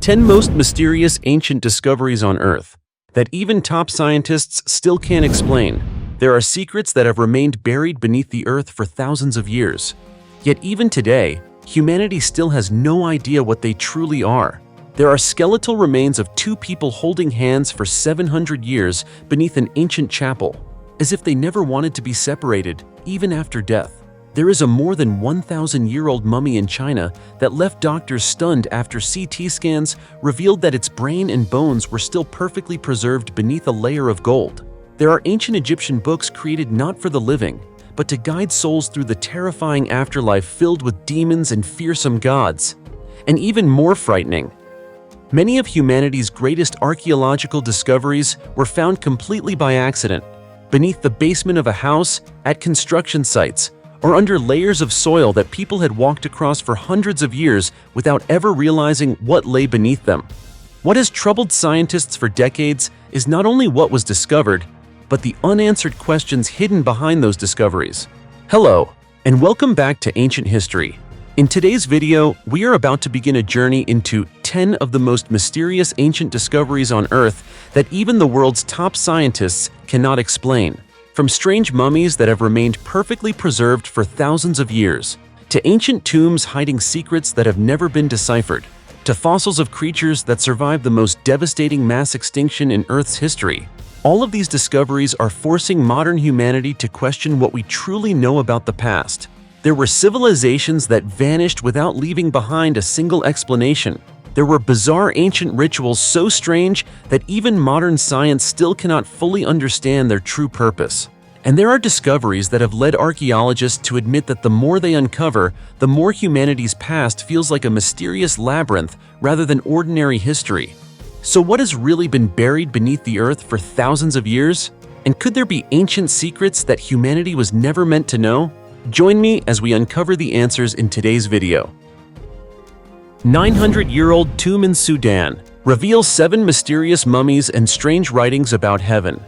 10 most mysterious ancient discoveries on Earth that even top scientists still can't explain. There are secrets that have remained buried beneath the Earth for thousands of years. Yet even today, humanity still has no idea what they truly are. There are skeletal remains of two people holding hands for 700 years beneath an ancient chapel, as if they never wanted to be separated, even after death. There is a more than 1,000-year-old mummy in China that left doctors stunned after CT scans revealed that its brain and bones were still perfectly preserved beneath a layer of gold. There are ancient Egyptian books created not for the living, but to guide souls through the terrifying afterlife filled with demons and fearsome gods. And even more frightening, many of humanity's greatest archaeological discoveries were found completely by accident, beneath the basement of a house, at construction sites, or under layers of soil that people had walked across for hundreds of years without ever realizing what lay beneath them. What has troubled scientists for decades is not only what was discovered, but the unanswered questions hidden behind those discoveries. Hello, and welcome back to Ancient History. In today's video, we are about to begin a journey into 10 of the most mysterious ancient discoveries on Earth that even the world's top scientists cannot explain. From strange mummies that have remained perfectly preserved for thousands of years, to ancient tombs hiding secrets that have never been deciphered, to fossils of creatures that survived the most devastating mass extinction in Earth's history. All of these discoveries are forcing modern humanity to question what we truly know about the past. There were civilizations that vanished without leaving behind a single explanation. There were bizarre ancient rituals so strange that even modern science still cannot fully understand their true purpose. And there are discoveries that have led archaeologists to admit that the more they uncover, the more humanity's past feels like a mysterious labyrinth rather than ordinary history. So what has really been buried beneath the Earth for thousands of years? And could there be ancient secrets that humanity was never meant to know? Join me as we uncover the answers in today's video. 900-year-old tomb in Sudan reveals 7 mysterious mummies and strange writings about heaven.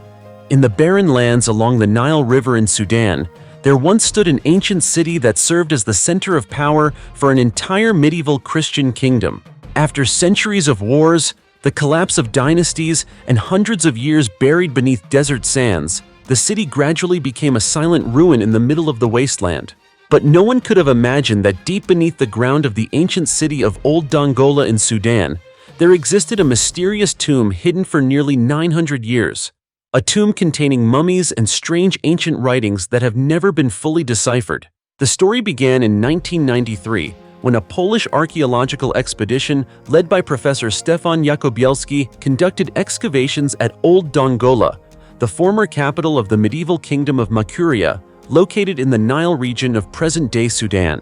In the barren lands along the Nile River in Sudan, there once stood an ancient city that served as the center of power for an entire medieval Christian kingdom. After centuries of wars, the collapse of dynasties, and hundreds of years buried beneath desert sands, the city gradually became a silent ruin in the middle of the wasteland. But no one could have imagined that deep beneath the ground of the ancient city of Old Dongola in Sudan, there existed a mysterious tomb hidden for nearly 900 years. A tomb containing mummies and strange ancient writings that have never been fully deciphered. The story began in 1993 when a Polish archaeological expedition led by Professor Stefan Jakobielski conducted excavations at Old Dongola, the former capital of the medieval kingdom of Makuria, located in the Nile region of present-day Sudan.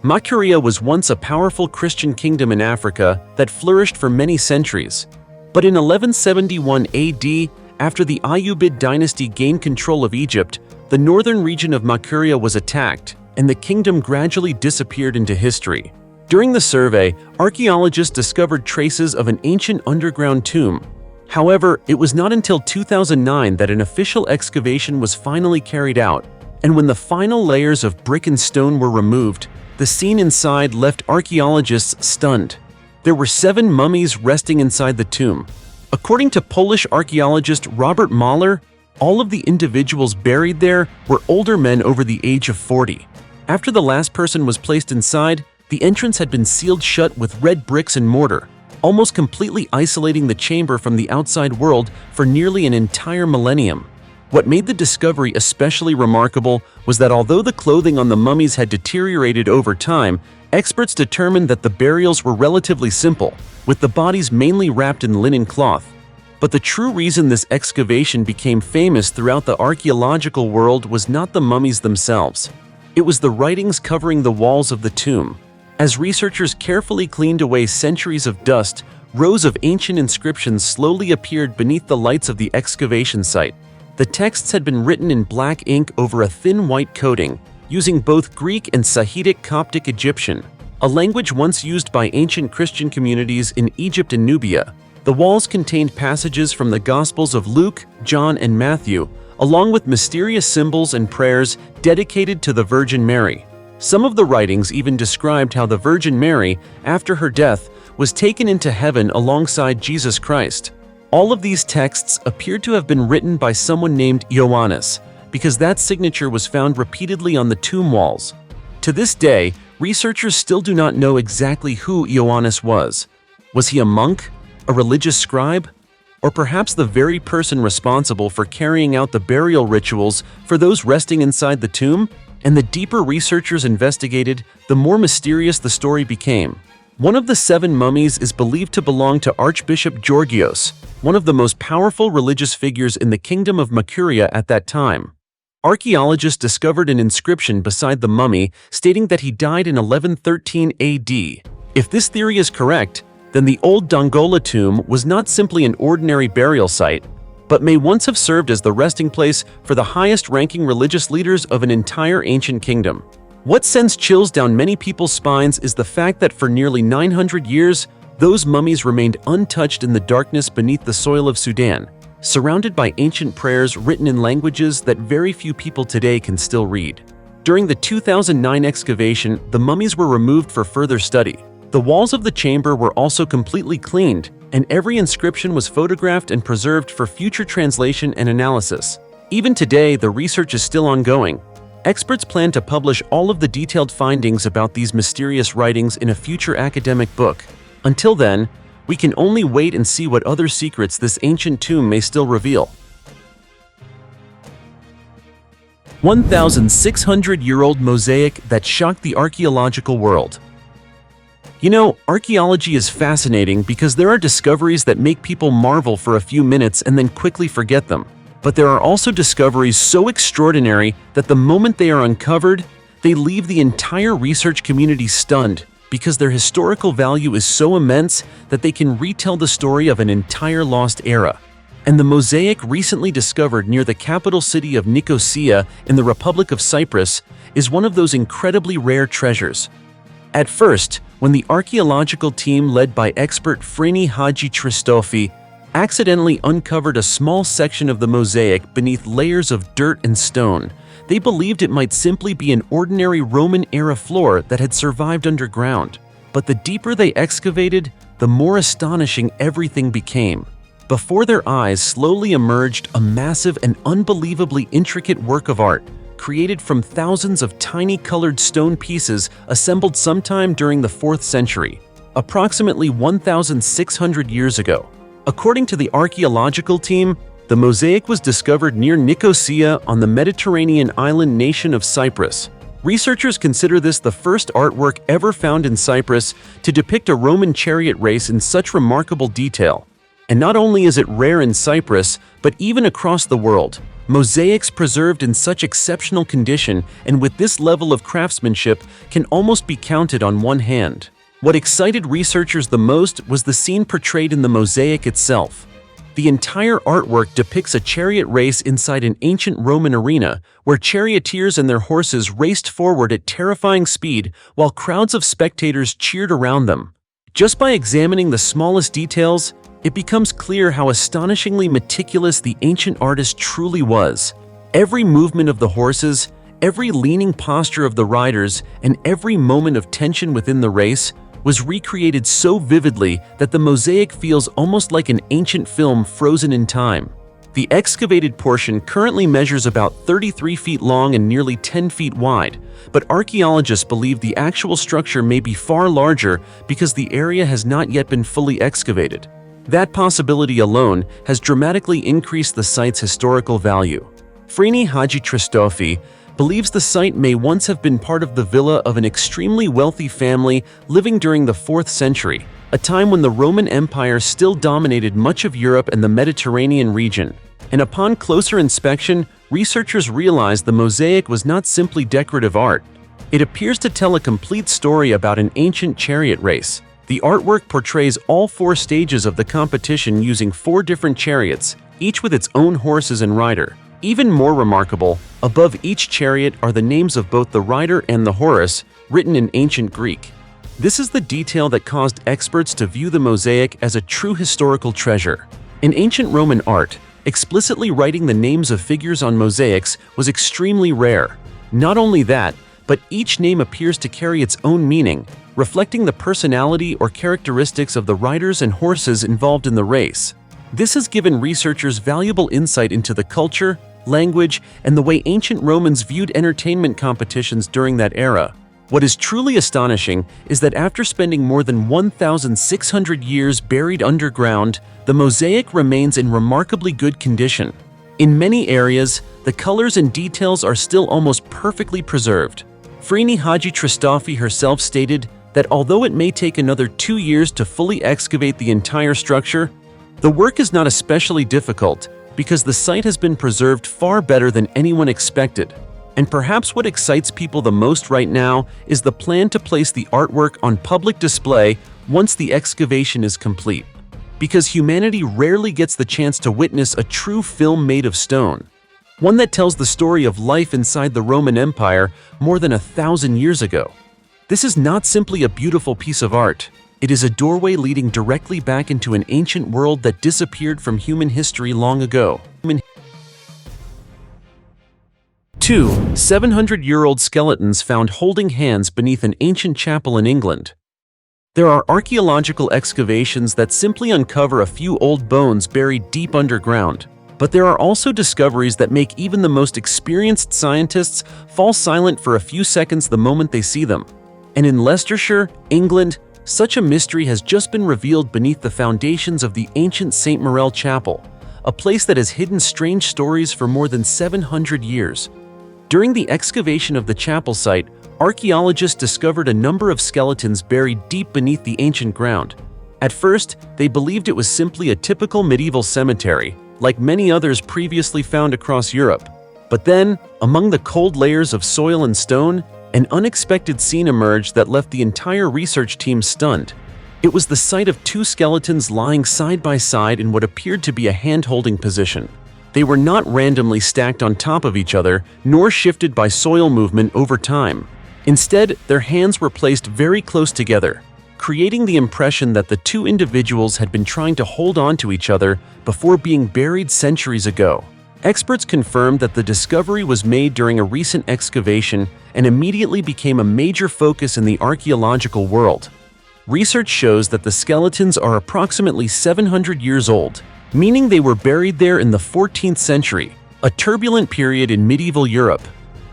Makuria was once a powerful Christian kingdom in Africa that flourished for many centuries. But in 1171 AD, after the Ayyubid dynasty gained control of Egypt, the northern region of Makuria was attacked, and the kingdom gradually disappeared into history. During the survey, archaeologists discovered traces of an ancient underground tomb. However, it was not until 2009 that an official excavation was finally carried out. And when the final layers of brick and stone were removed, the scene inside left archaeologists stunned. There were 7 mummies resting inside the tomb. According to Polish archaeologist Robert Mahler, all of the individuals buried there were older men over the age of 40. After the last person was placed inside, the entrance had been sealed shut with red bricks and mortar, almost completely isolating the chamber from the outside world for nearly an entire millennium. What made the discovery especially remarkable was that although the clothing on the mummies had deteriorated over time, experts determined that the burials were relatively simple, with the bodies mainly wrapped in linen cloth. But the true reason this excavation became famous throughout the archaeological world was not the mummies themselves. It was the writings covering the walls of the tomb. As researchers carefully cleaned away centuries of dust, rows of ancient inscriptions slowly appeared beneath the lights of the excavation site. The texts had been written in black ink over a thin white coating, using both Greek and Sahidic Coptic Egyptian, a language once used by ancient Christian communities in Egypt and Nubia. The walls contained passages from the Gospels of Luke, John, and Matthew, along with mysterious symbols and prayers dedicated to the Virgin Mary. Some of the writings even described how the Virgin Mary, after her death, was taken into heaven alongside Jesus Christ. All of these texts appeared to have been written by someone named Ioannis, because that signature was found repeatedly on the tomb walls. To this day, researchers still do not know exactly who Ioannis was. Was he a monk, a religious scribe, or perhaps the very person responsible for carrying out the burial rituals for those resting inside the tomb? And the deeper researchers investigated, the more mysterious the story became. One of the 7 mummies is believed to belong to Archbishop Georgios, one of the most powerful religious figures in the kingdom of Makuria at that time. Archaeologists discovered an inscription beside the mummy stating that he died in 1113 AD. If this theory is correct, then the old Dongola tomb was not simply an ordinary burial site, but may once have served as the resting place for the highest-ranking religious leaders of an entire ancient kingdom. What sends chills down many people's spines is the fact that for nearly 900 years, those mummies remained untouched in the darkness beneath the soil of Sudan, surrounded by ancient prayers written in languages that very few people today can still read. During the 2009 excavation, the mummies were removed for further study. The walls of the chamber were also completely cleaned, and every inscription was photographed and preserved for future translation and analysis. Even today, the research is still ongoing. Experts plan to publish all of the detailed findings about these mysterious writings in a future academic book. Until then, we can only wait and see what other secrets this ancient tomb may still reveal. 1,600-year-old mosaic that shocked the archaeological world. You know, archaeology is fascinating because there are discoveries that make people marvel for a few minutes and then quickly forget them. But there are also discoveries so extraordinary that the moment they are uncovered, they leave the entire research community stunned because their historical value is so immense that they can retell the story of an entire lost era. And the mosaic recently discovered near the capital city of Nicosia in the Republic of Cyprus is one of those incredibly rare treasures. At first, when the archaeological team led by expert Freni Hadjitristofi accidentally uncovered a small section of the mosaic beneath layers of dirt and stone, they believed it might simply be an ordinary Roman-era floor that had survived underground. But the deeper they excavated, the more astonishing everything became. Before their eyes slowly emerged a massive and unbelievably intricate work of art, created from thousands of tiny colored stone pieces assembled sometime during the 4th century, approximately 1,600 years ago. According to the archaeological team, the mosaic was discovered near Nicosia on the Mediterranean island nation of Cyprus. Researchers consider this the first artwork ever found in Cyprus to depict a Roman chariot race in such remarkable detail. And not only is it rare in Cyprus, but even across the world, mosaics preserved in such exceptional condition and with this level of craftsmanship can almost be counted on one hand. What excited researchers the most was the scene portrayed in the mosaic itself. The entire artwork depicts a chariot race inside an ancient Roman arena, where charioteers and their horses raced forward at terrifying speed while crowds of spectators cheered around them. Just by examining the smallest details, it becomes clear how astonishingly meticulous the ancient artist truly was. Every movement of the horses, every leaning posture of the riders, and every moment of tension within the race was recreated so vividly that the mosaic feels almost like an ancient film frozen in time. The excavated portion currently measures about 33 feet long and nearly 10 feet wide, but archaeologists believe the actual structure may be far larger because the area has not yet been fully excavated. That possibility alone has dramatically increased the site's historical value. Freni Hadjitristofi believes the site may once have been part of the villa of an extremely wealthy family living during the 4th century, a time when the Roman Empire still dominated much of Europe and the Mediterranean region. And upon closer inspection, researchers realized the mosaic was not simply decorative art. It appears to tell a complete story about an ancient chariot race. The artwork portrays all 4 stages of the competition using 4 different chariots, each with its own horses and rider. Even more remarkable, above each chariot are the names of both the rider and the horse, written in ancient Greek. This is the detail that caused experts to view the mosaic as a true historical treasure. In ancient Roman art, explicitly writing the names of figures on mosaics was extremely rare. Not only that, but each name appears to carry its own meaning, reflecting the personality or characteristics of the riders and horses involved in the race. This has given researchers valuable insight into the culture, language, and the way ancient Romans viewed entertainment competitions during that era. What is truly astonishing is that after spending more than 1,600 years buried underground, the mosaic remains in remarkably good condition. In many areas, the colors and details are still almost perfectly preserved. Freni Haji-Tristafi herself stated that although it may take another 2 years to fully excavate the entire structure, the work is not especially difficult because the site has been preserved far better than anyone expected. And perhaps what excites people the most right now is the plan to place the artwork on public display once the excavation is complete. Because humanity rarely gets the chance to witness a true film made of stone. One that tells the story of life inside the Roman Empire more than 1,000 years ago. This is not simply a beautiful piece of art. It is a doorway leading directly back into an ancient world that disappeared from human history long ago. 2 700-year-old skeletons found holding hands beneath an ancient chapel in England. There are archaeological excavations that simply uncover a few old bones buried deep underground. But there are also discoveries that make even the most experienced scientists fall silent for a few seconds the moment they see them. And in Leicestershire, England, such a mystery has just been revealed beneath the foundations of the ancient St. Marel Chapel, a place that has hidden strange stories for more than 700 years. During the excavation of the chapel site, archaeologists discovered a number of skeletons buried deep beneath the ancient ground. At first, they believed it was simply a typical medieval cemetery, like many others previously found across Europe. But then, among the cold layers of soil and stone, an unexpected scene emerged that left the entire research team stunned. It was the sight of 2 skeletons lying side by side in what appeared to be a hand-holding position. They were not randomly stacked on top of each other, nor shifted by soil movement over time. Instead, their hands were placed very close together, creating the impression that the 2 individuals had been trying to hold on to each other before being buried centuries ago. Experts confirmed that the discovery was made during a recent excavation and immediately became a major focus in the archaeological world. Research shows that the skeletons are approximately 700 years old, meaning they were buried there in the 14th century, a turbulent period in medieval Europe.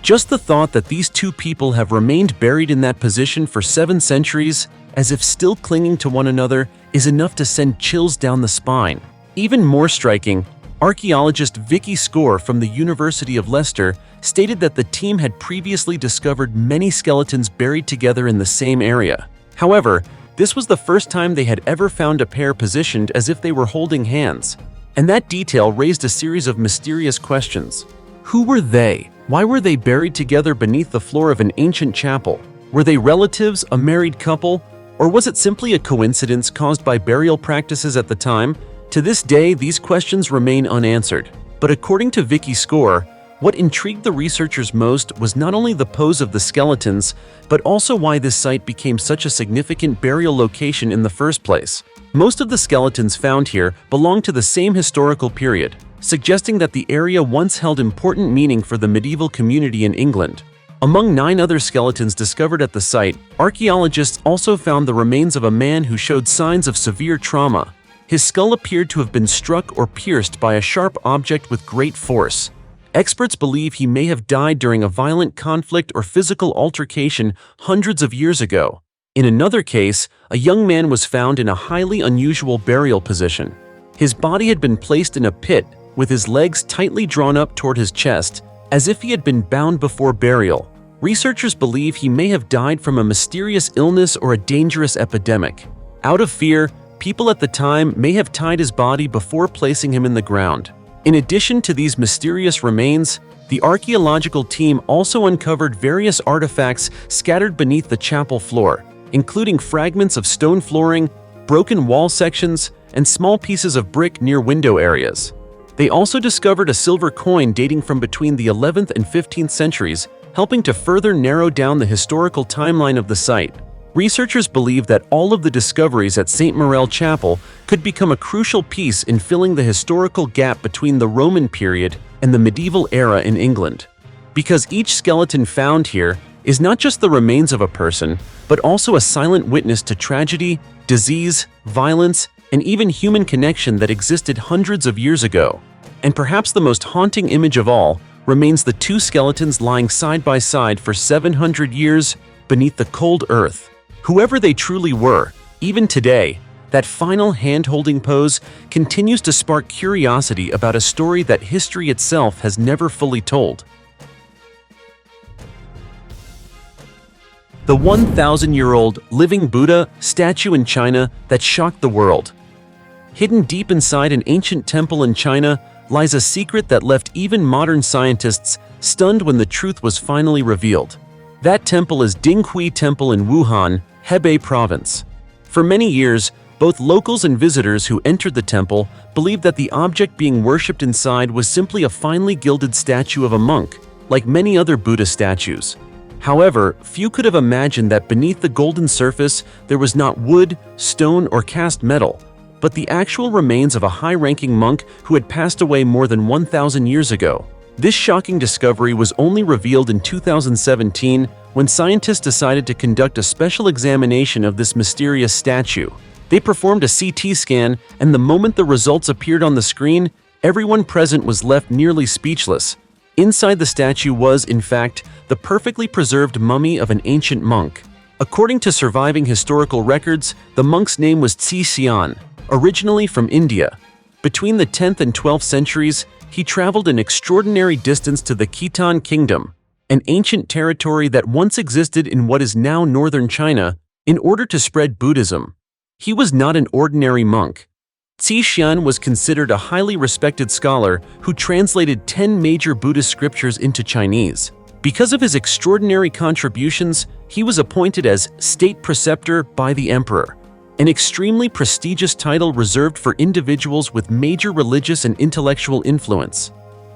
Just the thought that these 2 people have remained buried in that position for 7 centuries, as if still clinging to one another, is enough to send chills down the spine. Even more striking, archaeologist Vicky Score from the University of Leicester stated that the team had previously discovered many skeletons buried together in the same area. However, this was the first time they had ever found a pair positioned as if they were holding hands. And that detail raised a series of mysterious questions. Who were they? Why were they buried together beneath the floor of an ancient chapel? Were they relatives, a married couple? Or was it simply a coincidence caused by burial practices at the time? To this day, these questions remain unanswered. But according to Vicky Score, what intrigued the researchers most was not only the pose of the skeletons, but also why this site became such a significant burial location in the first place. Most of the skeletons found here belong to the same historical period, suggesting that the area once held important meaning for the medieval community in England. Among 9 other skeletons discovered at the site, archaeologists also found the remains of a man who showed signs of severe trauma. His skull appeared to have been struck or pierced by a sharp object with great force. Experts believe he may have died during a violent conflict or physical altercation hundreds of years ago. In another case, a young man was found in a highly unusual burial position. His body had been placed in a pit, with his legs tightly drawn up toward his chest, as if he had been bound before burial. Researchers believe he may have died from a mysterious illness or a dangerous epidemic. Out of fear, people at the time may have tied his body before placing him in the ground. In addition to these mysterious remains, the archaeological team also uncovered various artifacts scattered beneath the chapel floor, including fragments of stone flooring, broken wall sections, and small pieces of brick near window areas. They also discovered a silver coin dating from between the 11th and 15th centuries, helping to further narrow down the historical timeline of the site. Researchers believe that all of the discoveries at St. Marel Chapel could become a crucial piece in filling the historical gap between the Roman period and the medieval era in England. Because each skeleton found here is not just the remains of a person, but also a silent witness to tragedy, disease, violence, and even human connection that existed hundreds of years ago. And perhaps the most haunting image of all remains the two skeletons lying side by side for 700 years beneath the cold earth. Whoever they truly were, even today, that final hand-holding pose continues to spark curiosity about a story that history itself has never fully told. The 1,000-year-old living Buddha statue in China that shocked the world. Hidden deep inside an ancient temple in China lies a secret that left even modern scientists stunned when the truth was finally revealed. That temple is Dinghui Temple in Wuhan, Hebei Province. For many years, both locals and visitors who entered the temple believed that the object being worshipped inside was simply a finely gilded statue of a monk, like many other Buddha statues. However, few could have imagined that beneath the golden surface there was not wood, stone, or cast metal, but the actual remains of a high-ranking monk who had passed away more than 1,000 years ago. This shocking discovery was only revealed in 2017 when scientists decided to conduct a special examination of this mysterious statue. They performed a CT scan, and the moment the results appeared on the screen, everyone present was left nearly speechless. Inside the statue was, in fact, the perfectly preserved mummy of an ancient monk. According to surviving historical records, the monk's name was Xian, originally from India. Between the 10th and 12th centuries, he traveled an extraordinary distance to the Khitan Kingdom, an ancient territory that once existed in what is now northern China, in order to spread Buddhism. He was not an ordinary monk. Xian was considered a highly respected scholar who translated 10 major Buddhist scriptures into Chinese. Because of his extraordinary contributions, he was appointed as state preceptor by the emperor, an extremely prestigious title reserved for individuals with major religious and intellectual influence.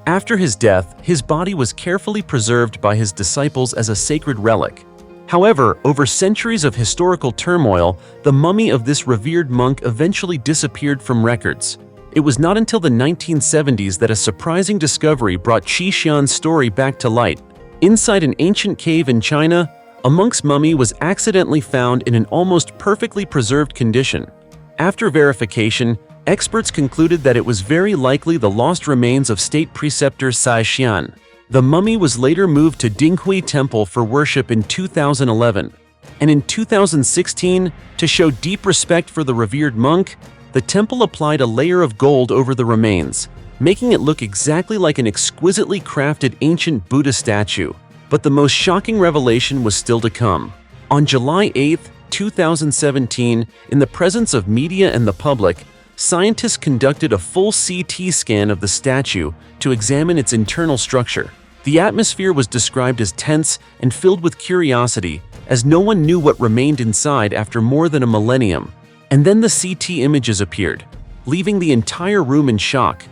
After his death, his body was carefully preserved by his disciples as a sacred relic. However, over centuries of historical turmoil, the mummy of this revered monk eventually disappeared from records. It was not until the 1970s that a surprising discovery brought Xian's story back to light. Inside an ancient cave in China, a monk's mummy was accidentally found in an almost perfectly preserved condition. After verification, experts concluded that it was very likely the lost remains of state preceptor Xian. The mummy was later moved to Dinghui Temple for worship in 2011. And in 2016, to show deep respect for the revered monk, the temple applied a layer of gold over the remains, making it look exactly like an exquisitely crafted ancient Buddha statue. But the most shocking revelation was still to come. On July 8, 2017, in the presence of media and the public, scientists conducted a full CT scan of the statue to examine its internal structure. The atmosphere was described as tense and filled with curiosity, as no one knew what remained inside after more than a millennium. And then the CT images appeared, leaving the entire room in shock.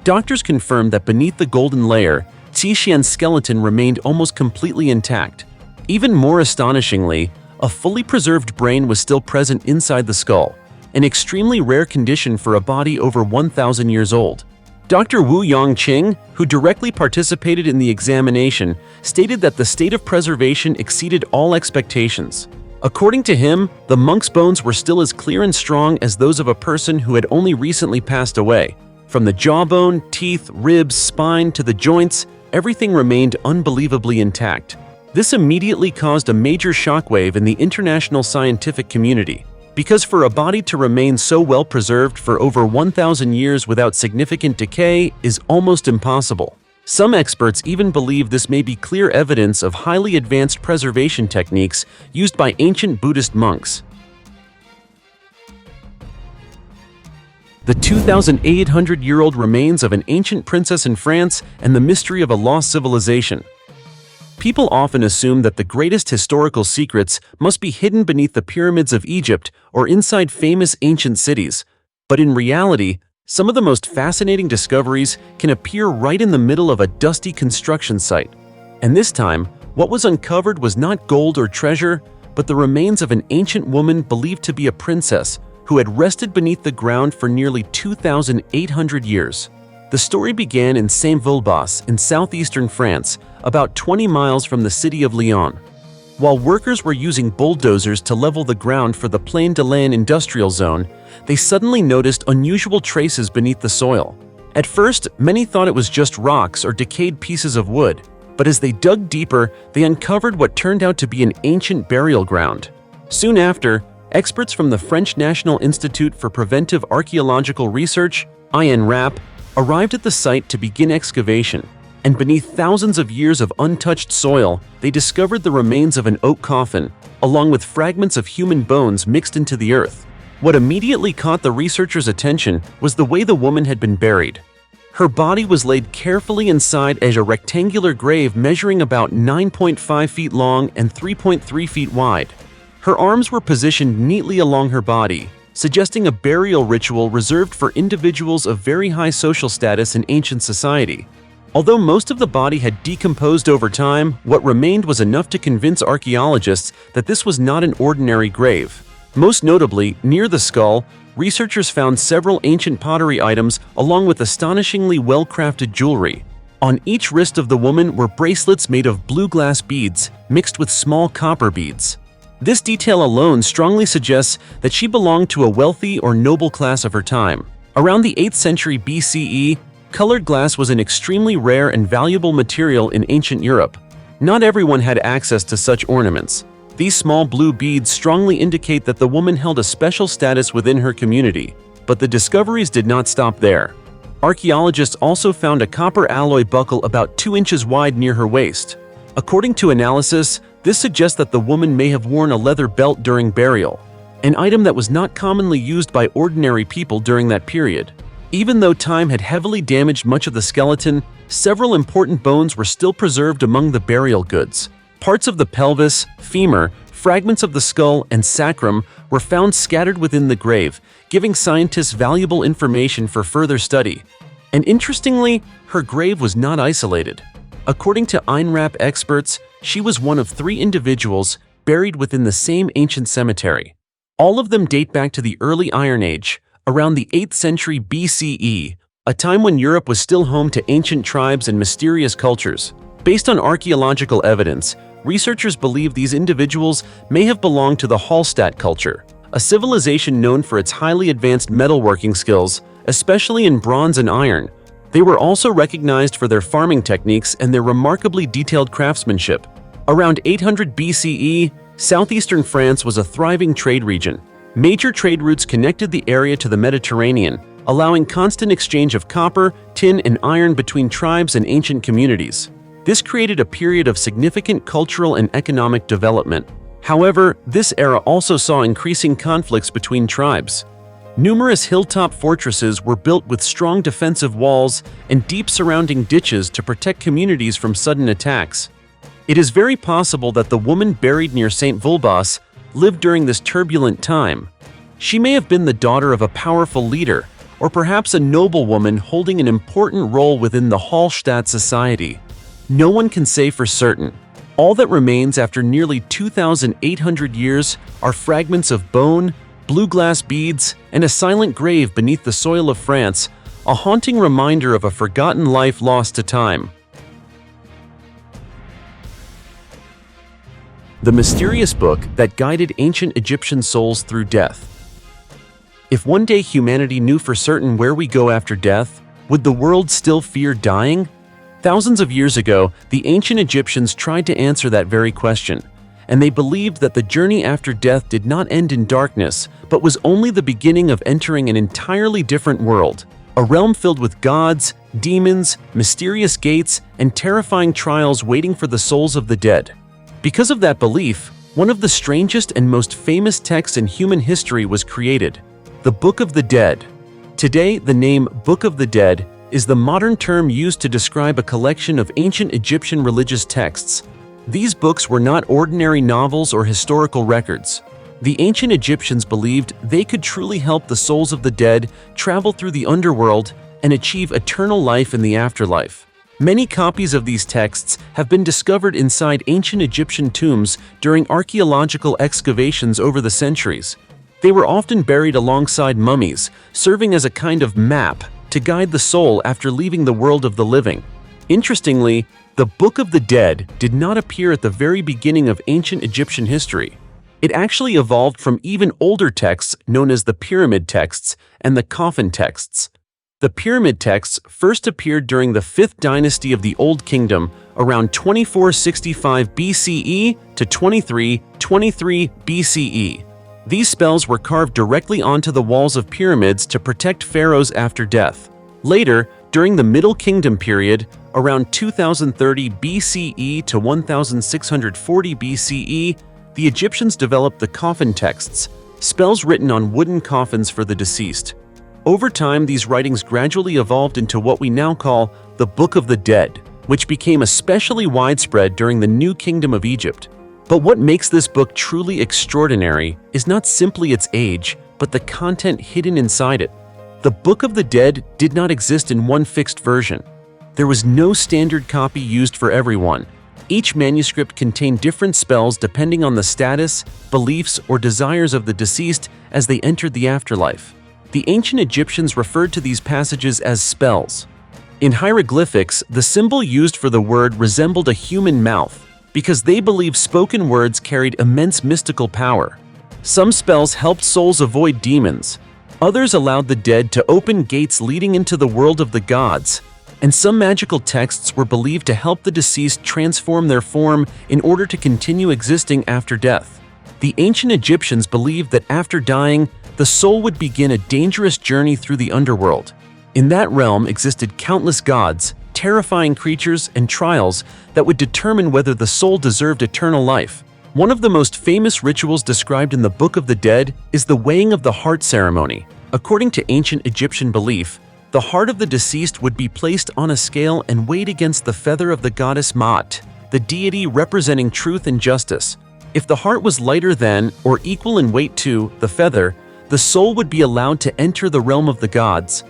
Doctors confirmed that beneath the golden layer, Xian's skeleton remained almost completely intact. Even more astonishingly, a fully preserved brain was still present inside the skull, an extremely rare condition for a body over 1,000 years old. Dr. Wu Yongqing, who directly participated in the examination, stated that the state of preservation exceeded all expectations. According to him, the monk's bones were still as clear and strong as those of a person who had only recently passed away. From the jawbone, teeth, ribs, spine, to the joints, everything remained unbelievably intact. This immediately caused a major shockwave in the international scientific community, because for a body to remain so well preserved for over 1,000 years without significant decay is almost impossible. Some experts even believe this may be clear evidence of highly advanced preservation techniques used by ancient Buddhist monks. The 2,800-year-old remains of an ancient princess in France and the mystery of a lost civilization. People often assume that the greatest historical secrets must be hidden beneath the pyramids of Egypt or inside famous ancient cities, but in reality, some of the most fascinating discoveries can appear right in the middle of a dusty construction site. And this time, what was uncovered was not gold or treasure, but the remains of an ancient woman believed to be a princess who had rested beneath the ground for nearly 2,800 years. The story began in Saint-Vulbas in southeastern France, about 20 miles from the city of Lyon. While workers were using bulldozers to level the ground for the Plaine de l'Ain industrial zone, they suddenly noticed unusual traces beneath the soil. At first, many thought it was just rocks or decayed pieces of wood, but as they dug deeper, they uncovered what turned out to be an ancient burial ground. Soon after, experts from the French National Institute for Preventive Archaeological Research, INRAP, arrived at the site to begin excavation, and beneath thousands of years of untouched soil, they discovered the remains of an oak coffin, along with fragments of human bones mixed into the earth. What immediately caught the researchers' attention was the way the woman had been buried. Her body was laid carefully inside a rectangular grave measuring about 9.5 feet long and 3.3 feet wide. Her arms were positioned neatly along her body, suggesting a burial ritual reserved for individuals of very high social status in ancient society. Although most of the body had decomposed over time, what remained was enough to convince archaeologists that this was not an ordinary grave. Most notably, near the skull, researchers found several ancient pottery items along with astonishingly well-crafted jewelry. On each wrist of the woman were bracelets made of blue glass beads mixed with small copper beads. This detail alone strongly suggests that she belonged to a wealthy or noble class of her time. Around the 8th century BCE, colored glass was an extremely rare and valuable material in ancient Europe. Not everyone had access to such ornaments. These small blue beads strongly indicate that the woman held a special status within her community, but the discoveries did not stop there. Archaeologists also found a copper alloy buckle about 2 inches wide near her waist. According to analysis, this suggests that the woman may have worn a leather belt during burial, an item that was not commonly used by ordinary people during that period. Even though time had heavily damaged much of the skeleton, several important bones were still preserved among the burial goods. Parts of the pelvis, femur, fragments of the skull, and sacrum were found scattered within the grave, giving scientists valuable information for further study. And interestingly, her grave was not isolated. According to INRAP experts, she was one of 3 individuals buried within the same ancient cemetery. All of them date back to the early Iron Age, around the 8th century BCE, a time when Europe was still home to ancient tribes and mysterious cultures. Based on archaeological evidence, researchers believe these individuals may have belonged to the Hallstatt culture, a civilization known for its highly advanced metalworking skills, especially in bronze and iron. They were also recognized for their farming techniques and their remarkably detailed craftsmanship. Around 800 BCE, southeastern France was a thriving trade region. Major trade routes connected the area to the Mediterranean, allowing constant exchange of copper, tin, and iron between tribes and ancient communities. This created a period of significant cultural and economic development. However, this era also saw increasing conflicts between tribes. Numerous hilltop fortresses were built with strong defensive walls and deep surrounding ditches to protect communities from sudden attacks. It is very possible that the woman buried near St. Vulbas lived during this turbulent time. She may have been the daughter of a powerful leader, or perhaps a noblewoman holding an important role within the Hallstatt society. No one can say for certain. All that remains after nearly 2,800 years are fragments of bone, blue glass beads, and a silent grave beneath the soil of France, a haunting reminder of a forgotten life lost to time. The mysterious book that guided ancient Egyptian souls through death. If one day humanity knew for certain where we go after death, would the world still fear dying? Thousands of years ago, the ancient Egyptians tried to answer that very question, and they believed that the journey after death did not end in darkness, but was only the beginning of entering an entirely different world, a realm filled with gods, demons, mysterious gates, and terrifying trials waiting for the souls of the dead. Because of that belief, one of the strangest and most famous texts in human history was created, the Book of the Dead. Today, the name Book of the Dead is the modern term used to describe a collection of ancient Egyptian religious texts. These books were not ordinary novels or historical records. The ancient Egyptians believed they could truly help the souls of the dead travel through the underworld and achieve eternal life in the afterlife. Many copies of these texts have been discovered inside ancient Egyptian tombs during archaeological excavations over the centuries. They were often buried alongside mummies, serving as a kind of map to guide the soul after leaving the world of the living. Interestingly, the Book of the Dead did not appear at the very beginning of ancient Egyptian history. It actually evolved from even older texts known as the pyramid texts and the coffin texts. The pyramid texts first appeared during the 5th dynasty of the Old Kingdom around 2465 BCE to 2323 BCE. These spells were carved directly onto the walls of pyramids to protect pharaohs after death. Later, during the Middle Kingdom period, around 2030 BCE to 1640 BCE, the Egyptians developed the coffin texts, spells written on wooden coffins for the deceased. Over time, these writings gradually evolved into what we now call the Book of the Dead, which became especially widespread during the New Kingdom of Egypt. But what makes this book truly extraordinary is not simply its age, but the content hidden inside it. The Book of the Dead did not exist in one fixed version. There was no standard copy used for everyone. Each manuscript contained different spells depending on the status, beliefs, or desires of the deceased as they entered the afterlife. The ancient Egyptians referred to these passages as spells. In hieroglyphics, the symbol used for the word resembled a human mouth because they believed spoken words carried immense mystical power. Some spells helped souls avoid demons. Others allowed the dead to open gates leading into the world of the gods. And some magical texts were believed to help the deceased transform their form in order to continue existing after death. The ancient Egyptians believed that after dying, the soul would begin a dangerous journey through the underworld. In that realm existed countless gods, terrifying creatures, and trials that would determine whether the soul deserved eternal life. One of the most famous rituals described in the Book of the Dead is the weighing of the heart ceremony. According to ancient Egyptian belief, the heart of the deceased would be placed on a scale and weighed against the feather of the goddess Maat, the deity representing truth and justice. If the heart was lighter than, or equal in weight to, the feather, the soul would be allowed to enter the realm of the gods.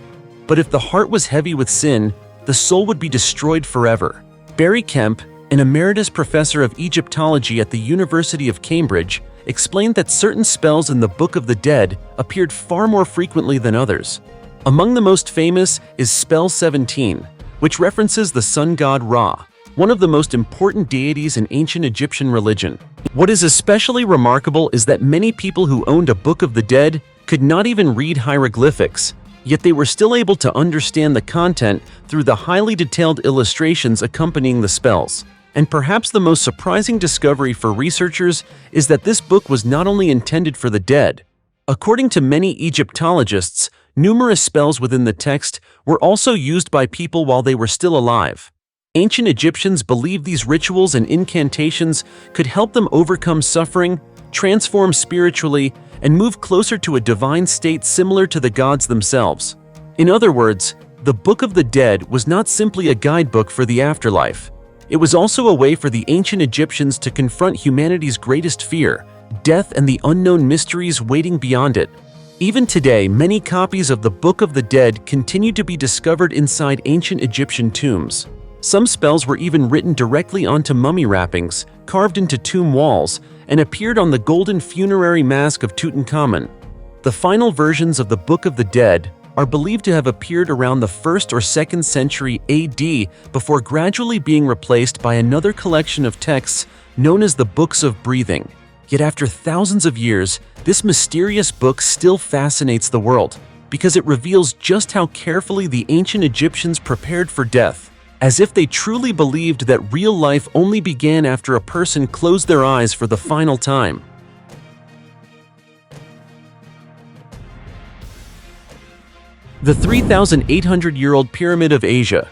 But if the heart was heavy with sin, the soul would be destroyed forever. Barry Kemp, an emeritus professor of Egyptology at the University of Cambridge, explained that certain spells in the Book of the Dead appeared far more frequently than others. Among the most famous is Spell 17, which references the sun god Ra, one of the most important deities in ancient Egyptian religion. What is especially remarkable is that many people who owned a Book of the Dead could not even read hieroglyphics, yet they were still able to understand the content through the highly detailed illustrations accompanying the spells. And perhaps the most surprising discovery for researchers is that this book was not only intended for the dead. According to many Egyptologists, numerous spells within the text were also used by people while they were still alive. Ancient Egyptians believed these rituals and incantations could help them overcome suffering, transform spiritually, and move closer to a divine state similar to the gods themselves. In other words, the Book of the Dead was not simply a guidebook for the afterlife. It was also a way for the ancient Egyptians to confront humanity's greatest fear, death and the unknown mysteries waiting beyond it. Even today, many copies of the Book of the Dead continue to be discovered inside ancient Egyptian tombs. Some spells were even written directly onto mummy wrappings, carved into tomb walls, and appeared on the golden funerary mask of Tutankhamun. The final versions of the Book of the Dead are believed to have appeared around the 1st or 2nd century AD before gradually being replaced by another collection of texts known as the Books of Breathing. Yet after thousands of years, this mysterious book still fascinates the world because it reveals just how carefully the ancient Egyptians prepared for death, as if they truly believed that real life only began after a person closed their eyes for the final time. The 3,800-year-old Pyramid of Asia.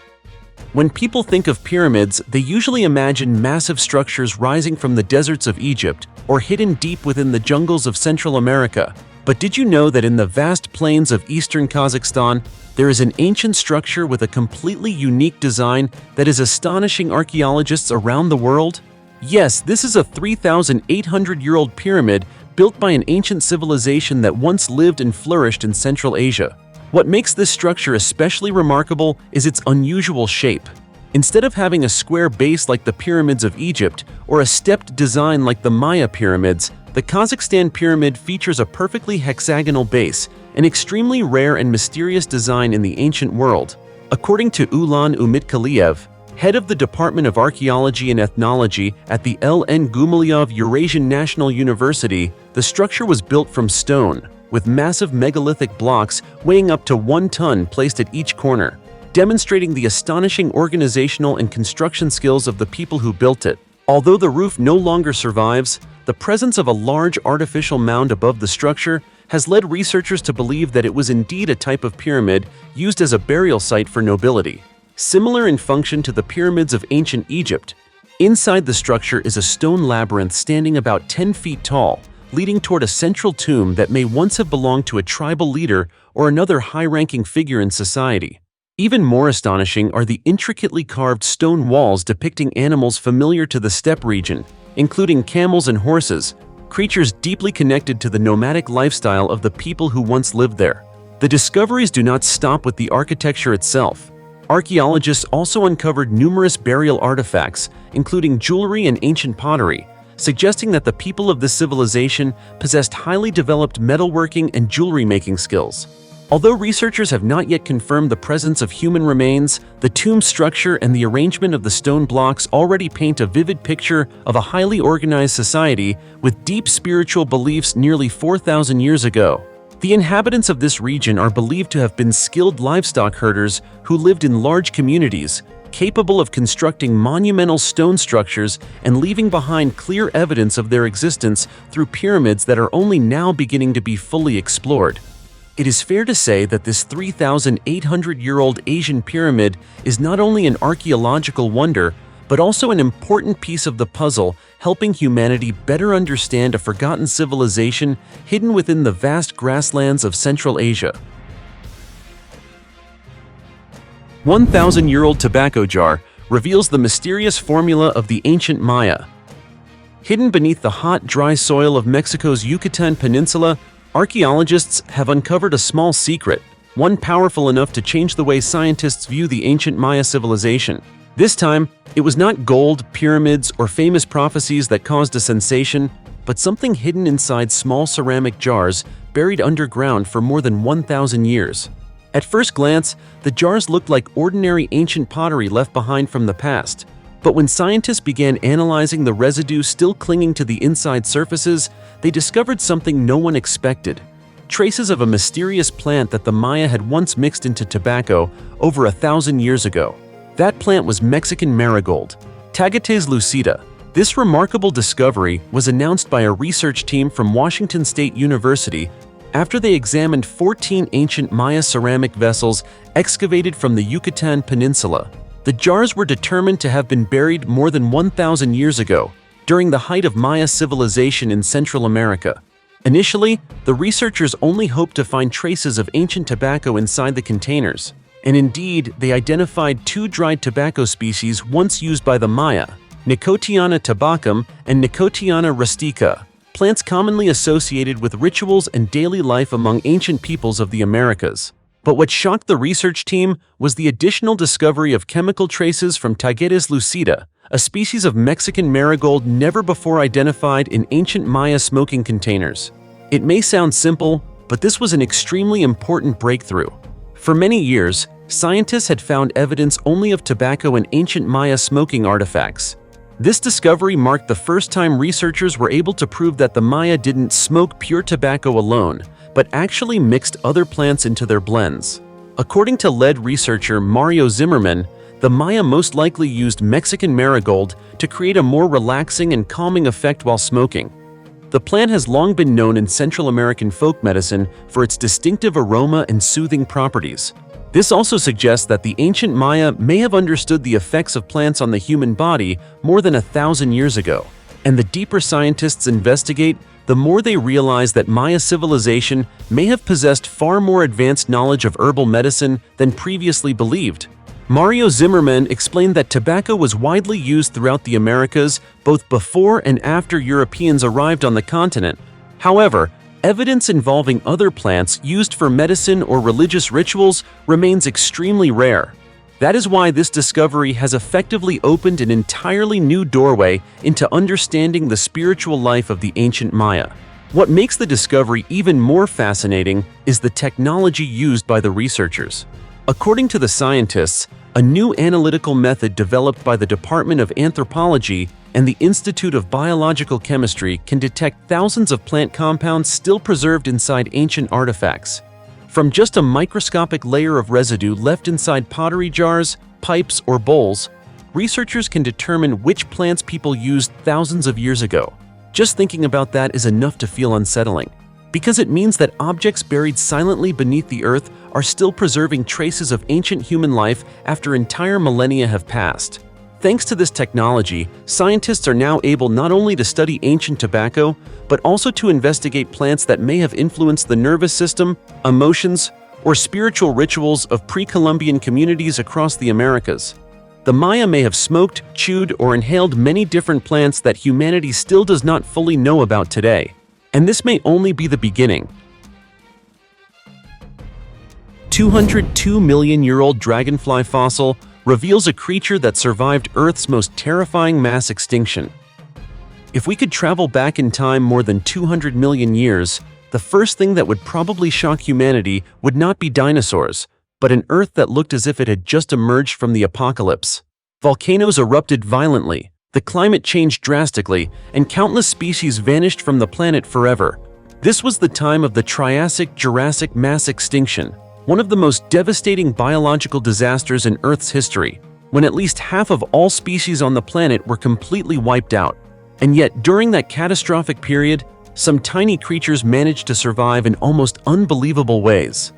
When people think of pyramids, they usually imagine massive structures rising from the deserts of Egypt or hidden deep within the jungles of Central America. But did you know that in the vast plains of eastern Kazakhstan, there is an ancient structure with a completely unique design that is astonishing archaeologists around the world? Yes, this is a 3,800-year-old pyramid built by an ancient civilization that once lived and flourished in Central Asia. What makes this structure especially remarkable is its unusual shape. Instead of having a square base like the pyramids of Egypt or a stepped design like the Maya pyramids, the Kazakhstan pyramid features a perfectly hexagonal base, an extremely rare and mysterious design in the ancient world. According to Ulan Umitkaliev, head of the Department of Archaeology and Ethnology at the L.N. Gumilyov Eurasian National University, the structure was built from stone, with massive megalithic blocks weighing up to 1 ton placed at each corner, demonstrating the astonishing organizational and construction skills of the people who built it. Although the roof no longer survives, the presence of a large artificial mound above the structure has led researchers to believe that it was indeed a type of pyramid used as a burial site for nobility. Similar in function to the pyramids of ancient Egypt, inside the structure is a stone labyrinth standing about 10 feet tall, leading toward a central tomb that may once have belonged to a tribal leader or another high-ranking figure in society. Even more astonishing are the intricately carved stone walls depicting animals familiar to the steppe region, including camels and horses, creatures deeply connected to the nomadic lifestyle of the people who once lived there. The discoveries do not stop with the architecture itself. Archaeologists also uncovered numerous burial artifacts, including jewelry and ancient pottery, suggesting that the people of this civilization possessed highly developed metalworking and jewelry-making skills. Although researchers have not yet confirmed the presence of human remains, the tomb structure and the arrangement of the stone blocks already paint a vivid picture of a highly organized society with deep spiritual beliefs nearly 4,000 years ago. The inhabitants of this region are believed to have been skilled livestock herders who lived in large communities, capable of constructing monumental stone structures and leaving behind clear evidence of their existence through pyramids that are only now beginning to be fully explored. It is fair to say that this 3,800-year-old Asian pyramid is not only an archaeological wonder, but also an important piece of the puzzle helping humanity better understand a forgotten civilization hidden within the vast grasslands of Central Asia. 1,000-year-old tobacco jar reveals the mysterious formula of the ancient Maya. Hidden beneath the hot, dry soil of Mexico's Yucatan Peninsula, archaeologists have uncovered a small secret, one powerful enough to change the way scientists view the ancient Maya civilization. This time, it was not gold, pyramids, or famous prophecies that caused a sensation, but something hidden inside small ceramic jars buried underground for more than 1,000 years. At first glance, the jars looked like ordinary ancient pottery left behind from the past. But when scientists began analyzing the residue still clinging to the inside surfaces, they discovered something no one expected: traces of a mysterious plant that the Maya had once mixed into tobacco over 1,000 years ago. That plant was Mexican marigold, Tagetes lucida. This remarkable discovery was announced by a research team from Washington State University after they examined 14 ancient Maya ceramic vessels excavated from the Yucatan Peninsula. The jars were determined to have been buried more than 1,000 years ago, during the height of Maya civilization in Central America. Initially, the researchers only hoped to find traces of ancient tobacco inside the containers, and indeed, they identified 2 dried tobacco species once used by the Maya, Nicotiana tabacum and Nicotiana rustica, plants commonly associated with rituals and daily life among ancient peoples of the Americas. But what shocked the research team was the additional discovery of chemical traces from Tagetes lucida, a species of Mexican marigold never before identified in ancient Maya smoking containers. It may sound simple, but this was an extremely important breakthrough. For many years, scientists had found evidence only of tobacco in ancient Maya smoking artifacts. This discovery marked the first time researchers were able to prove that the Maya didn't smoke pure tobacco alone, but actually mixed other plants into their blends. According to lead researcher Mario Zimmerman, the Maya most likely used Mexican marigold to create a more relaxing and calming effect while smoking. The plant has long been known in Central American folk medicine for its distinctive aroma and soothing properties. This also suggests that the ancient Maya may have understood the effects of plants on the human body more than 1,000 years ago. And the deeper scientists investigate, the more they realize that Maya civilization may have possessed far more advanced knowledge of herbal medicine than previously believed. Mario Zimmerman explained that tobacco was widely used throughout the Americas both before and after Europeans arrived on the continent. However, evidence involving other plants used for medicine or religious rituals remains extremely rare. That is why this discovery has effectively opened an entirely new doorway into understanding the spiritual life of the ancient Maya. What makes the discovery even more fascinating is the technology used by the researchers. According to the scientists, A new analytical method developed by the Department of Anthropology and the Institute of Biological Chemistry can detect thousands of plant compounds still preserved inside ancient artifacts. From just a microscopic layer of residue left inside pottery jars, pipes, or bowls, researchers can determine which plants people used thousands of years ago. Just thinking about that is enough to feel unsettling, because it means that objects buried silently beneath the earth are still preserving traces of ancient human life after entire millennia have passed. Thanks to this technology, scientists are now able not only to study ancient tobacco, but also to investigate plants that may have influenced the nervous system, emotions, or spiritual rituals of pre-Columbian communities across the Americas. The Maya may have smoked, chewed, or inhaled many different plants that humanity still does not fully know about today. And this may only be the beginning. 202-million-year-old dragonfly fossil reveals a creature that survived Earth's most terrifying mass extinction. If we could travel back in time more than 200 million years, the first thing that would probably shock humanity would not be dinosaurs, but an Earth that looked as if it had just emerged from the apocalypse. Volcanoes erupted violently, the climate changed drastically, and countless species vanished from the planet forever. This was the time of the Triassic-Jurassic mass extinction, one of the most devastating biological disasters in Earth's history, when at least half of all species on the planet were completely wiped out. And yet, during that catastrophic period, some tiny creatures managed to survive in almost unbelievable ways.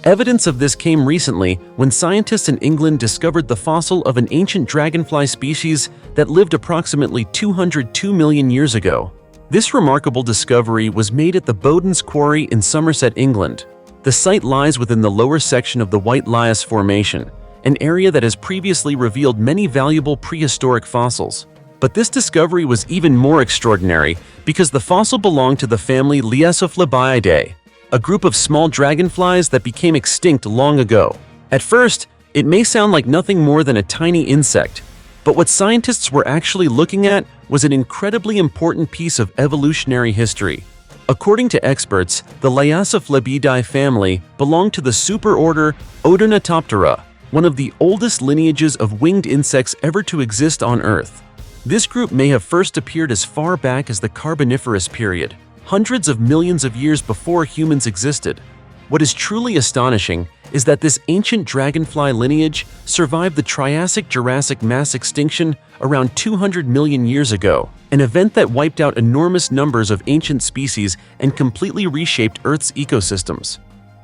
Evidence of this came recently when scientists in England discovered the fossil of an ancient dragonfly species that lived approximately 202 million years ago. This remarkable discovery was made at the Bowden's Quarry in Somerset, England. The site lies within the lower section of the White Lias Formation, an area that has previously revealed many valuable prehistoric fossils. But this discovery was even more extraordinary because the fossil belonged to the family Liasophlebiidae, a group of small dragonflies that became extinct long ago. At first, it may sound like nothing more than a tiny insect, but what scientists were actually looking at was an incredibly important piece of evolutionary history. According to experts, the Liasophlebiidae family belonged to the superorder Odonatoptera, one of the oldest lineages of winged insects ever to exist on Earth. This group may have first appeared as far back as the Carboniferous period, hundreds of millions of years before humans existed. What is truly astonishing is that this ancient dragonfly lineage survived the Triassic-Jurassic mass extinction around 200 million years ago, an event that wiped out enormous numbers of ancient species and completely reshaped Earth's ecosystems.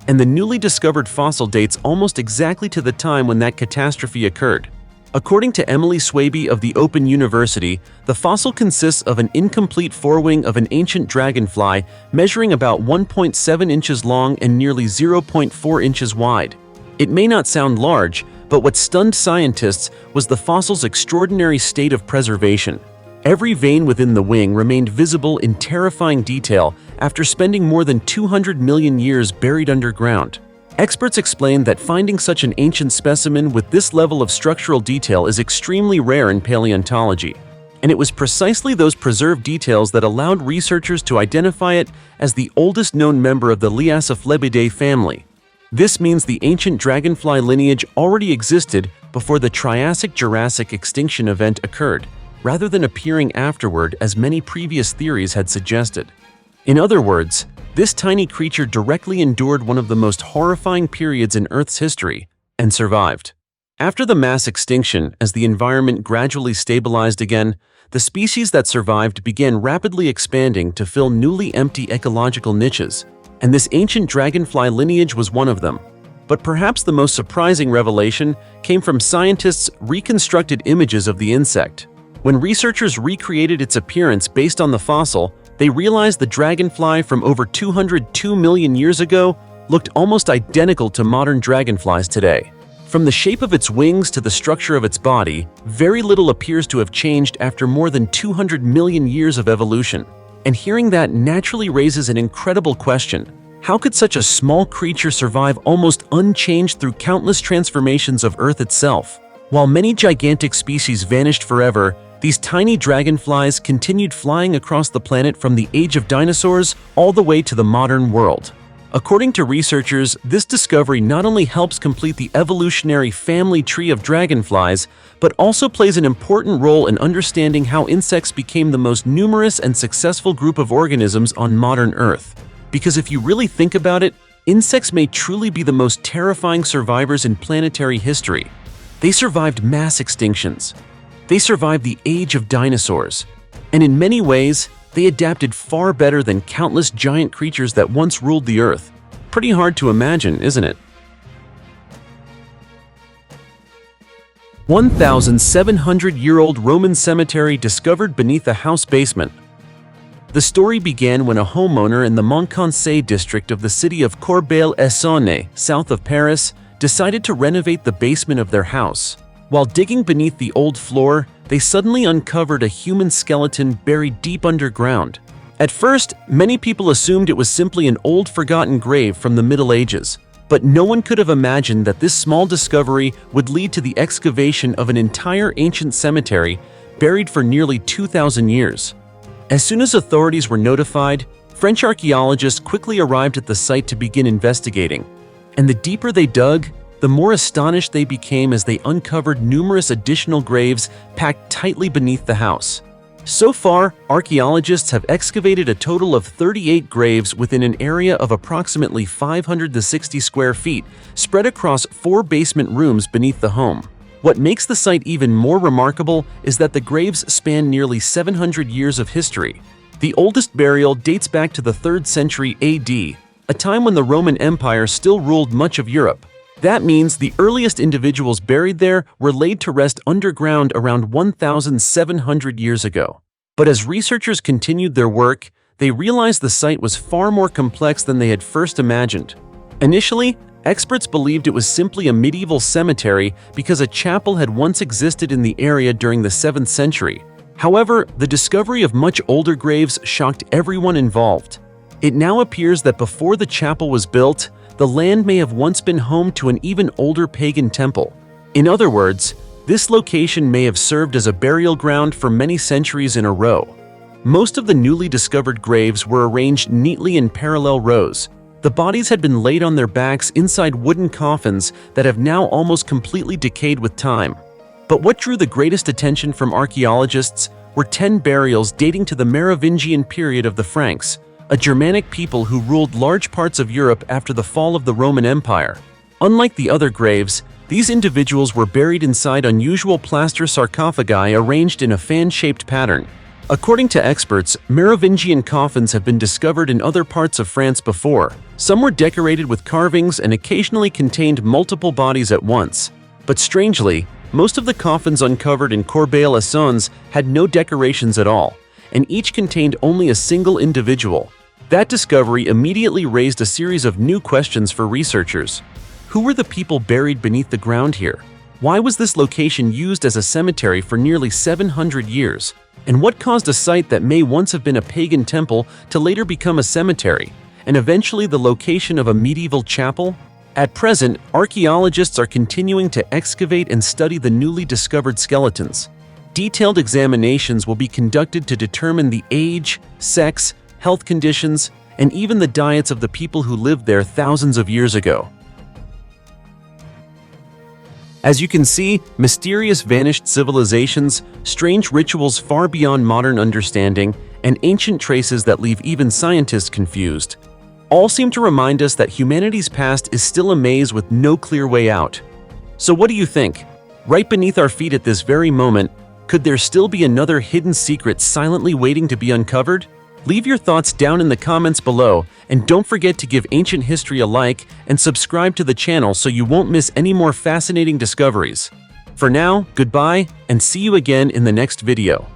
And the newly discovered fossil dates almost exactly to the time when that catastrophe occurred. According to Emily Swaby of the Open University, the fossil consists of an incomplete forewing of an ancient dragonfly measuring about 1.7 inches long and nearly 0.4 inches wide. It may not sound large, but what stunned scientists was the fossil's extraordinary state of preservation. Every vein within the wing remained visible in terrifying detail after spending more than 200 million years buried underground. Experts explain that finding such an ancient specimen with this level of structural detail is extremely rare in paleontology, and it was precisely those preserved details that allowed researchers to identify it as the oldest known member of the Liasophlebiidae family. This means the ancient dragonfly lineage already existed before the Triassic-Jurassic extinction event occurred, rather than appearing afterward as many previous theories had suggested. In other words, this tiny creature directly endured one of the most horrifying periods in Earth's history and survived. After the mass extinction, as the environment gradually stabilized again, the species that survived began rapidly expanding to fill newly empty ecological niches, and this ancient dragonfly lineage was one of them. But perhaps the most surprising revelation came from scientists' reconstructed images of the insect. When researchers recreated its appearance based on the fossil, they realized the dragonfly from over 202 million years ago looked almost identical to modern dragonflies today. From the shape of its wings to the structure of its body, very little appears to have changed after more than 200 million years of evolution. And hearing that naturally raises an incredible question. How could such a small creature survive almost unchanged through countless transformations of Earth itself? While many gigantic species vanished forever, these tiny dragonflies continued flying across the planet from the age of dinosaurs all the way to the modern world. According to researchers, this discovery not only helps complete the evolutionary family tree of dragonflies, but also plays an important role in understanding how insects became the most numerous and successful group of organisms on modern Earth. Because if you really think about it, insects may truly be the most terrifying survivors in planetary history. They survived mass extinctions. They survived the age of dinosaurs. And in many ways, they adapted far better than countless giant creatures that once ruled the Earth. Pretty hard to imagine, isn't it? 1,700-year-old Roman cemetery discovered beneath a house basement. The story began when a homeowner in the Montconseil district of the city of Corbeil-Essonnes, south of Paris, decided to renovate the basement of their house. While digging beneath the old floor, they suddenly uncovered a human skeleton buried deep underground. At first, many people assumed it was simply an old forgotten grave from the Middle Ages, but no one could have imagined that this small discovery would lead to the excavation of an entire ancient cemetery buried for nearly 2,000 years. As soon as authorities were notified, French archaeologists quickly arrived at the site to begin investigating. And the deeper they dug, the more astonished they became as they uncovered numerous additional graves packed tightly beneath the house. So far, archaeologists have excavated a total of 38 graves within an area of approximately 560 square feet, spread across 4 basement rooms beneath the home. What makes the site even more remarkable is that the graves span nearly 700 years of history. The oldest burial dates back to the 3rd century AD, a time when the Roman Empire still ruled much of Europe. That means the earliest individuals buried there were laid to rest underground around 1,700 years ago. But as researchers continued their work, they realized the site was far more complex than they had first imagined. Initially, experts believed it was simply a medieval cemetery because a chapel had once existed in the area during the 7th century. However, the discovery of much older graves shocked everyone involved. It now appears that before the chapel was built, the land may have once been home to an even older pagan temple. In other words, this location may have served as a burial ground for many centuries in a row. Most of the newly discovered graves were arranged neatly in parallel rows. The bodies had been laid on their backs inside wooden coffins that have now almost completely decayed with time. But what drew the greatest attention from archaeologists were 10 burials dating to the Merovingian period of the Franks, a Germanic people who ruled large parts of Europe after the fall of the Roman Empire. Unlike the other graves, these individuals were buried inside unusual plaster sarcophagi arranged in a fan-shaped pattern. According to experts, Merovingian coffins have been discovered in other parts of France before. Some were decorated with carvings and occasionally contained multiple bodies at once. But strangely, most of the coffins uncovered in Corbeil-Essonnes had no decorations at all, and each contained only a single individual. That discovery immediately raised a series of new questions for researchers. Who were the people buried beneath the ground here? Why was this location used as a cemetery for nearly 700 years? And what caused a site that may once have been a pagan temple to later become a cemetery, and eventually the location of a medieval chapel? At present, archaeologists are continuing to excavate and study the newly discovered skeletons. Detailed examinations will be conducted to determine the age, sex, health conditions, and even the diets of the people who lived there thousands of years ago. As you can see, mysterious vanished civilizations, strange rituals far beyond modern understanding, and ancient traces that leave even scientists confused, all seem to remind us that humanity's past is still a maze with no clear way out. So what do you think? Right beneath our feet at this very moment, could there still be another hidden secret silently waiting to be uncovered? Leave your thoughts down in the comments below, and don't forget to give ancient history a like and subscribe to the channel so you won't miss any more fascinating discoveries. For now, goodbye, and see you again in the next video.